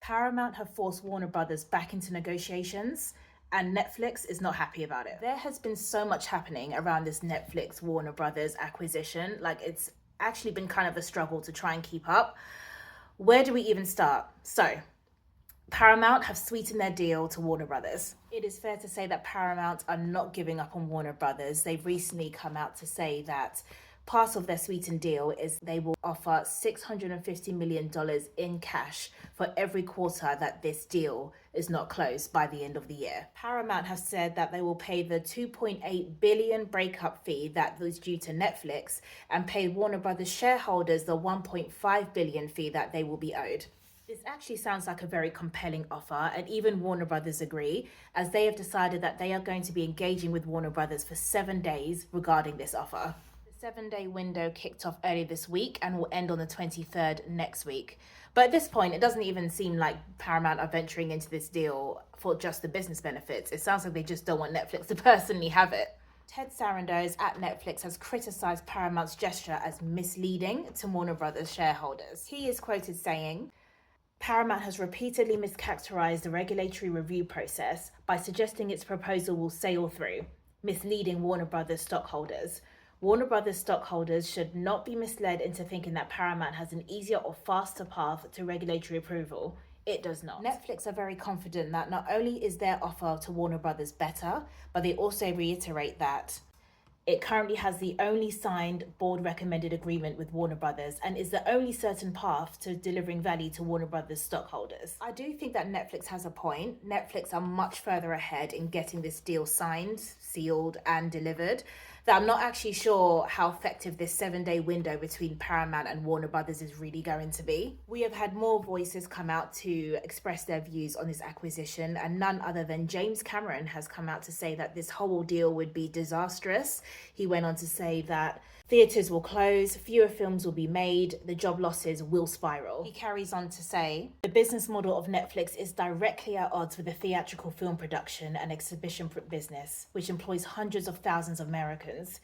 Paramount have forced Warner Brothers back into negotiations, and Netflix is not happy about it. There has been so much happening around this Netflix Warner Brothers acquisition. Like, it's actually been kind of a struggle to try and keep up. Where do we even start? So, Paramount have sweetened their deal to Warner Brothers. It is fair to say that Paramount are not giving up on Warner Brothers. They've recently come out to say that part of their sweetened deal is they will offer $650 million in cash for every quarter that this deal is not closed by the end of the year. Paramount has said that they will pay the $2.8 billion breakup fee that was due to Netflix and pay Warner Brothers shareholders the $1.5 billion fee that they will be owed. This actually sounds like a very compelling offer, and even Warner Brothers agree, as they have decided that they are going to be engaging with Warner Brothers for 7 days regarding this offer. The 7-day window kicked off early this week and will end on the 23rd next week. But at this point, it doesn't even seem like Paramount are venturing into this deal for just the business benefits. It sounds like they just don't want Netflix to personally have it. Ted Sarandos at Netflix has criticized Paramount's gesture as misleading to Warner Brothers shareholders. He is quoted saying, "Paramount has repeatedly mischaracterized the regulatory review process by suggesting its proposal will sail through, misleading Warner Brothers stockholders. Warner Brothers stockholders should not be misled into thinking that Paramount has an easier or faster path to regulatory approval. It does not." Netflix are very confident that not only is their offer to Warner Brothers better, but they also reiterate that it currently has the only signed board-recommended agreement with Warner Brothers and is the only certain path to delivering value to Warner Brothers stockholders. I do think that Netflix has a point. Netflix are much further ahead in getting this deal signed, sealed, and delivered, that I'm not actually sure how effective this 7-day window between Paramount and Warner Brothers is really going to be. We have had more voices come out to express their views on this acquisition, and none other than James Cameron has come out to say that this whole deal would be disastrous. He went on to say that theatres will close, fewer films will be made, the job losses will spiral. He carries on to say, "The business model of Netflix is directly at odds with the theatrical film production and exhibition business, which employs hundreds of thousands of Americans.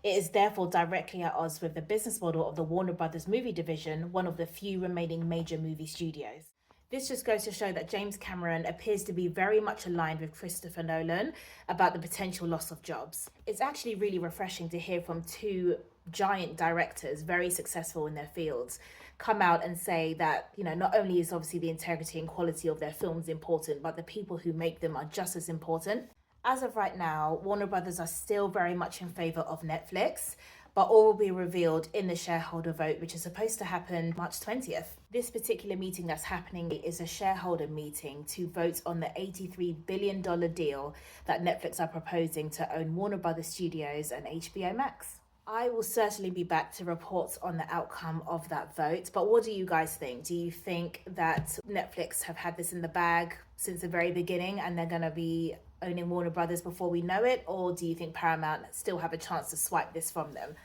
It is therefore directly at odds with the business model of the Warner Brothers movie division, one of the few remaining major movie studios." This just goes to show that James Cameron appears to be very much aligned with Christopher Nolan about the potential loss of jobs. It's actually really refreshing to hear from two giant directors, very successful in their fields, come out and say that, not only is obviously the integrity and quality of their films important, but the people who make them are just as important. As of right now, Warner Brothers are still very much in favor of Netflix, but all will be revealed in the shareholder vote, which is supposed to happen March 20th. This particular meeting that's happening is a shareholder meeting to vote on the $83 billion deal that Netflix are proposing to own Warner Brothers Studios and HBO Max. I will certainly be back to report on the outcome of that vote, but what do you guys think? Do you think that Netflix have had this in the bag since the very beginning and they're going to be owning Warner Brothers before we know it, or do you think Paramount still have a chance to swipe this from them?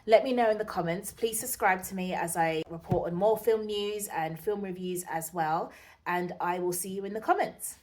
Let me know in the comments. Please subscribe to me as I report on more film news and film reviews as well, and I will see you in the comments.